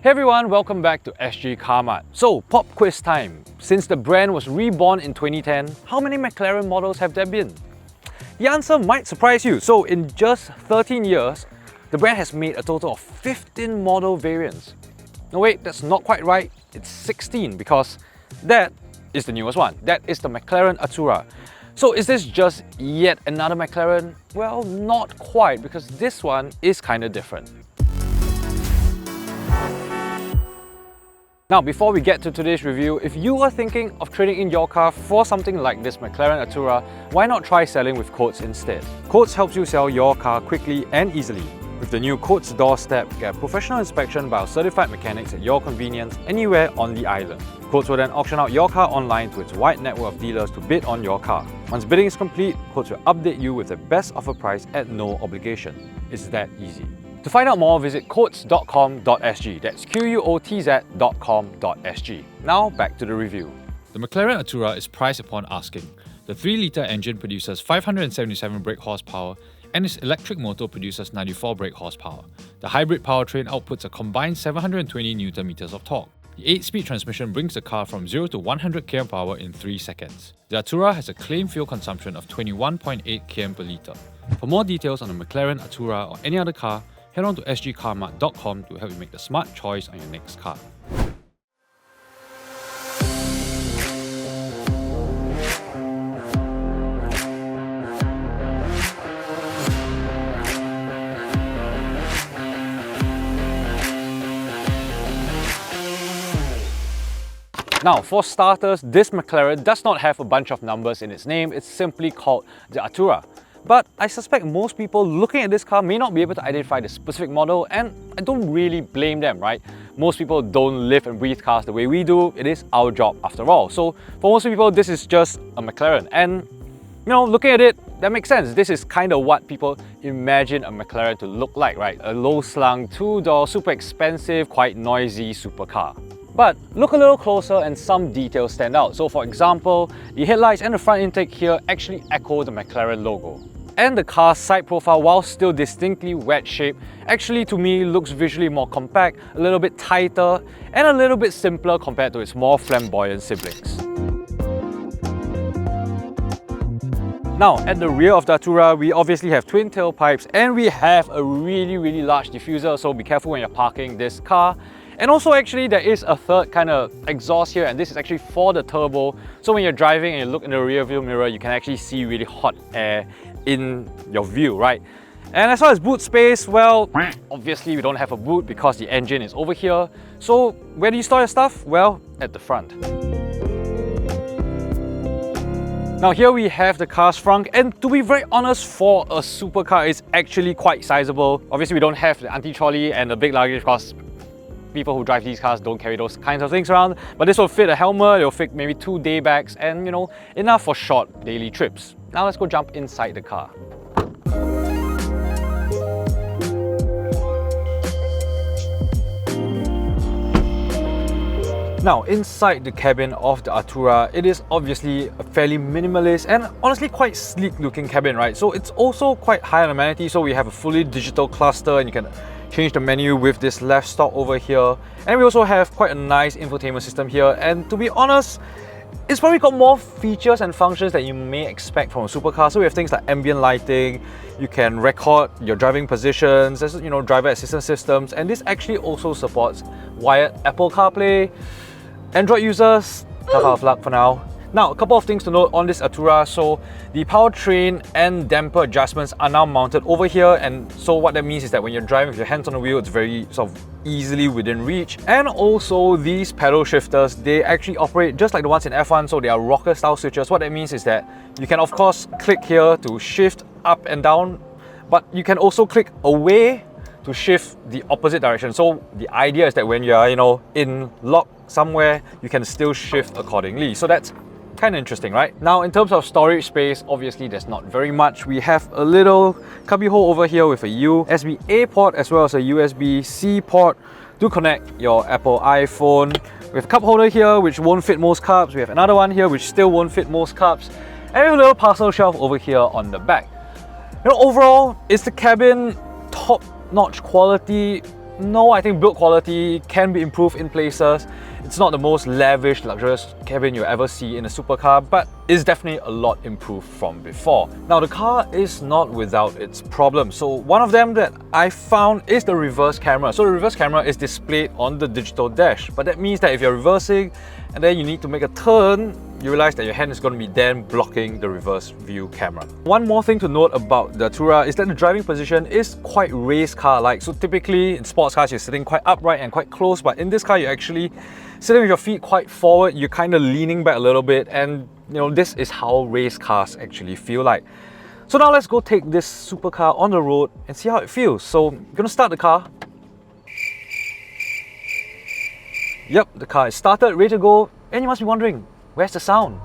Hey everyone, welcome back to Sgcarmart. So, pop quiz time. Since the brand was reborn in 2010, how many McLaren models have there been? The answer might surprise you. So, in just 13 years, the brand has made a total of 15 model variants. No wait, that's not quite right. It's 16 because that is the newest one. That is the McLaren Artura. So is this just yet another McLaren? Well, not quite, because this one is kind of different. Now, before we get to today's review, if you are thinking of trading in your car for something like this McLaren Artura, why not try selling with Quotz instead? Quotz helps you sell your car quickly and easily. With the new Quotz doorstep, get professional inspection by our certified mechanics at your convenience anywhere on the island. Quotz will then auction out your car online to its wide network of dealers to bid on your car. Once bidding is complete, Quotz will update you with the best offer price at no obligation. It's that easy. To find out more, visit quotz.com.sg. That's quotz.com.sg. Now back to the review. The McLaren Artura is priced upon asking. The 3-litre engine produces 577 brake horsepower and its electric motor produces 94 brake horsepower. The hybrid powertrain outputs a combined 720 Nm of torque. The 8-speed transmission brings the car from 0 to 100 km/h in 3 seconds. The Artura has a claimed fuel consumption of 21.8 km per litre. For more details on the McLaren Artura or any other car, head on to sgcarmart.com to help you make the smart choice on your next car. Now, for starters, this McLaren does not have a bunch of numbers in its name. It's simply called the Artura. But I suspect most people looking at this car may not be able to identify the specific model, and I don't really blame them, right? Most people don't live and breathe cars the way we do. It is our job after all. So for most people, this is just a McLaren. And you know, looking at it, that makes sense. This is kind of what people imagine a McLaren to look like, right? A low-slung, two-door, super expensive, quite noisy supercar. But look a little closer and some details stand out. So for example, the headlights and the front intake here actually echo the McLaren logo. And the car's side profile, while still distinctly wedge-shaped, actually to me looks visually more compact, a little bit tighter, and a little bit simpler compared to its more flamboyant siblings. Now, at the rear of the Artura, we obviously have twin tailpipes and we have a really large diffuser, so be careful when you're parking this car. And also actually there is a third kind of exhaust here, and this is actually for the turbo. So when you're driving and you look in the rear view mirror, you can actually see really hot air in your view, right? And as far as boot space, well, obviously we don't have a boot because the engine is over here. So where do you store your stuff? Well, at the front. Now here we have the car's front, and to be very honest, for a supercar, it's actually quite sizable. Obviously we don't have the anti-trolley and the big luggage because people who drive these cars don't carry those kinds of things around, but this will fit a helmet, it'll fit maybe 2 day bags, and you know, enough for short daily trips. Now let's go jump inside the car. Now, inside the cabin of the Artura, it is obviously a fairly minimalist and honestly quite sleek looking cabin, right? So it's also quite high on amenities. So we have a fully digital cluster and you can change the menu with this left stop over here. And we also have quite a nice infotainment system here. And to be honest, it's probably got more features and functions that you may expect from a supercar. So we have things like ambient lighting, you can record your driving positions, there's, you know, driver assistance systems, and this actually also supports wired Apple CarPlay. Android users, tough out of luck for now. Now, a couple of things to note on this Artura. So the powertrain and damper adjustments are now mounted over here, and so what that means is that when you're driving with your hands on the wheel, it's very sort of easily within reach. And also these pedal shifters, they actually operate just like the ones in F1, so they are rocker style switches. What that means is that you can of course click here to shift up and down, but you can also click away to shift the opposite direction. So the idea is that when you're, you know, in lock somewhere, you can still shift accordingly. So that's kind of interesting, right? Now, in terms of storage space, obviously there's not very much. We have a little cubby hole over here with a USB-A port as well as a USB-C port to connect your Apple iPhone. We have a cup holder here which won't fit most cups. We have another one here which still won't fit most cups. And we have a little parcel shelf over here on the back. You know, overall, is the cabin top-notch quality? no, I think build quality can be improved in places. It's not the most lavish, luxurious cabin you'll ever see in a supercar, but it's definitely a lot improved from before. Now, the car is not without its problems. So one of them that I found is the reverse camera. So the reverse camera is displayed on the digital dash, but that means that if you're reversing and then you need to make a turn, you realize that your hand is going to be then blocking the reverse view camera. One more thing to note about the Artura is that the driving position is quite race car-like. So typically in sports cars, you're sitting quite upright and quite close, but in this car, you're actually sitting with your feet quite forward, you're kind of leaning back a little bit, and this is how race cars actually feel like. So now let's go take this supercar on the road and see how it feels. So I'm gonna start the car. Yep, the car is started, ready to go, and you must be wondering, where's the sound?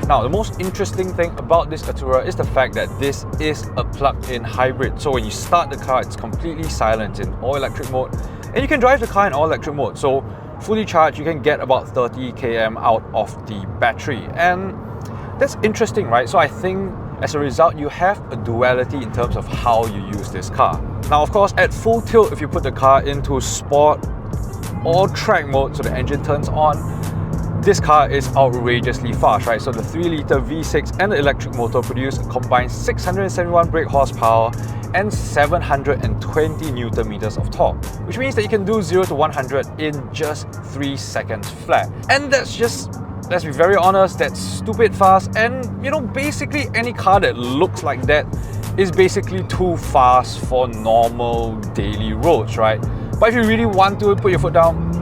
Now, the most interesting thing about this Artura is the fact that this is a plug-in hybrid. So when you start the car, it's completely silent in all-electric mode, and you can drive the car in all-electric mode. So fully charged, you can get about 30 km out of the battery, and that's interesting, right? So I think as a result, you have a duality in terms of how you use this car. Now, of course, at full tilt, if you put the car into sport or track mode, so the engine turns on, this car is outrageously fast, right? So the 3-litre V6 and the electric motor produce a combined 671 brake horsepower and 720 Newton meters of torque, which means that you can do 0 to 100 in just 3 seconds flat. And that's just, let's be very honest, that's stupid fast. And basically any car that looks like that is basically too fast for normal daily roads, right? But if you really want to put your foot down,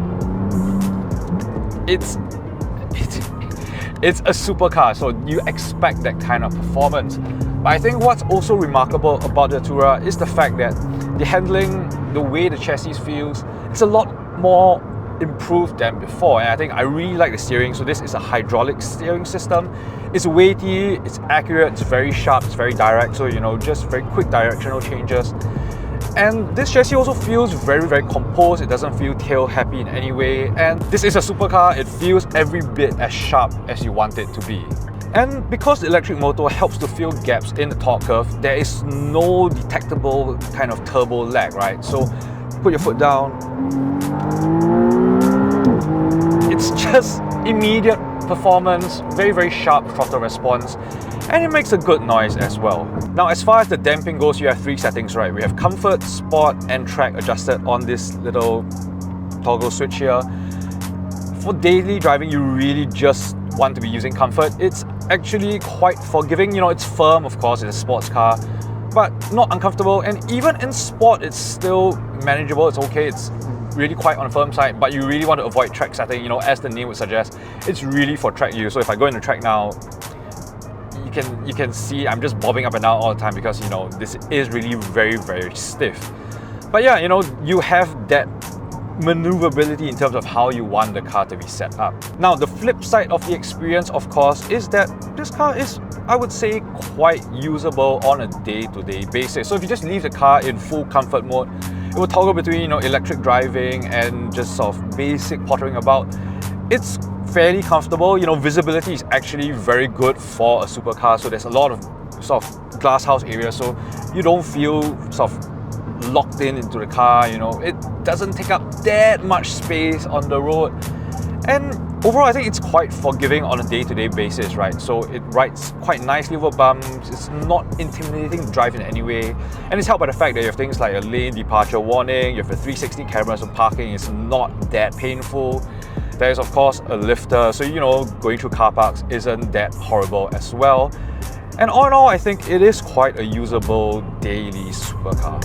it's a supercar, so you expect that kind of performance. But I think what's also remarkable about the Artura is the fact that the handling, the way the chassis feels, it's a lot more improved than before. And I think I really like the steering. So this is a hydraulic steering system. It's weighty, it's accurate, it's very sharp, it's very direct. So just very quick directional changes. And this chassis also feels very, very composed. It doesn't feel tail happy in any way. And this is a supercar, it feels every bit as sharp as you want it to be. And because the electric motor helps to fill gaps in the torque curve, there is no detectable kind of turbo lag, right? So put your foot down. It's just immediate performance, very, very sharp throttle response, and it makes a good noise as well. Now, as far as the damping goes, you have 3 settings, right? We have comfort, sport, and track adjusted on this little toggle switch here. For daily driving, you really just want to be using comfort. It's actually quite forgiving. It's firm, of course, it's a sports car, but not uncomfortable. And even in sport, it's still manageable, it's okay. It's really quite on the firm side, but you really want to avoid track setting, as the name would suggest. It's really for track use. So if I go into track now, you can see I'm just bobbing up and down all the time because this is really very, very stiff. But yeah, you have that maneuverability in terms of how you want the car to be set up. Now, the flip side of the experience, of course, is that this car is, I would say, quite usable on a day-to-day basis. So if you just leave the car in full comfort mode, it will toggle between electric driving and just sort of basic pottering about. It's fairly comfortable. Visibility is actually very good for a supercar, so there's a lot of sort of glass house area, so you don't feel sort of locked into the car. It doesn't take up that much space on the road, and overall I think it's quite forgiving on a day-to-day basis, right? So it rides quite nicely over bumps, it's not intimidating to drive in any way, and it's helped by the fact that you have things like a lane departure warning, you have the 360 cameras on parking, it's not that painful. There's of course a lifter, so going through car parks isn't that horrible as well. And all in all, I think it is quite a usable daily supercar.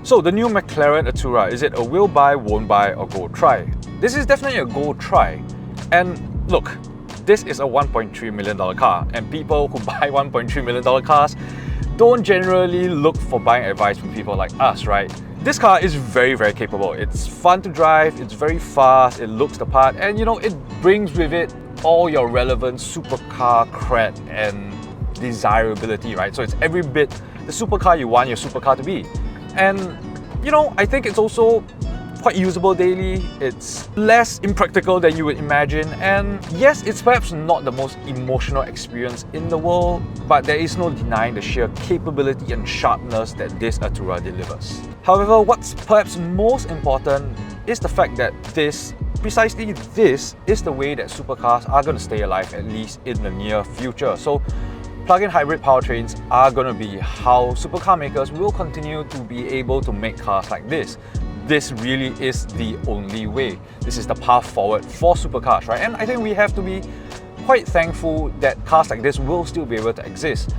So the new McLaren Artura, is it a will buy, won't buy, or go try? This is definitely a go try. And look, this is a $1.3 million car, and people who buy $1.3 million cars don't generally look for buying advice from people like us, right? This car is very, very capable. It's fun to drive, it's very fast, it looks the part, and it brings with it all your relevant supercar cred and desirability, right? So it's every bit the supercar you want your supercar to be. And you know, I think it's also quite usable daily, it's less impractical than you would imagine, and yes, it's perhaps not the most emotional experience in the world, but there is no denying the sheer capability and sharpness that this Artura delivers. However, what's perhaps most important is the fact that precisely this is the way that supercars are going to stay alive, at least in the near future. So plug-in hybrid powertrains are going to be how supercar makers will continue to be able to make cars like this. This really is the only way. This is the path forward for supercars, right? And I think we have to be quite thankful that cars like this will still be able to exist.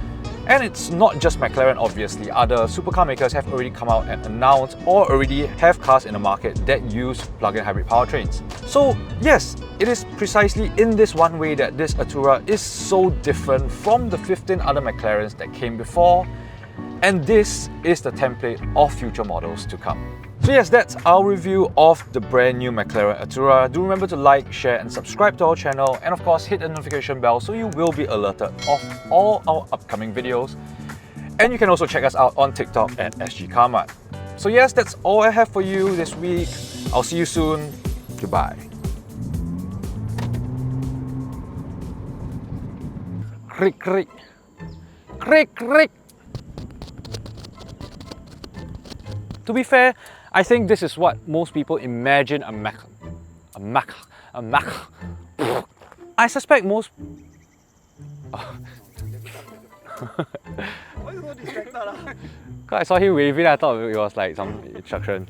And it's not just McLaren, obviously. Other supercar makers have already come out and announced or already have cars in the market that use plug-in hybrid powertrains. So yes, it is precisely in this one way that this Artura is so different from the 15 other McLarens that came before, and this is the template of future models to come. So yes, that's our review of the brand new McLaren Artura. Do remember to like, share and subscribe to our channel, and of course hit the notification bell so you will be alerted of all our upcoming videos. And you can also check us out on TikTok at Sgcarmart. So yes, that's all I have for you this week. I'll see you soon. Goodbye. Crick, crick. Crick, crick. To be fair, I think this is what most people imagine a Mac. I suspect most. Oh. I saw him waving, I thought it was like some instruction.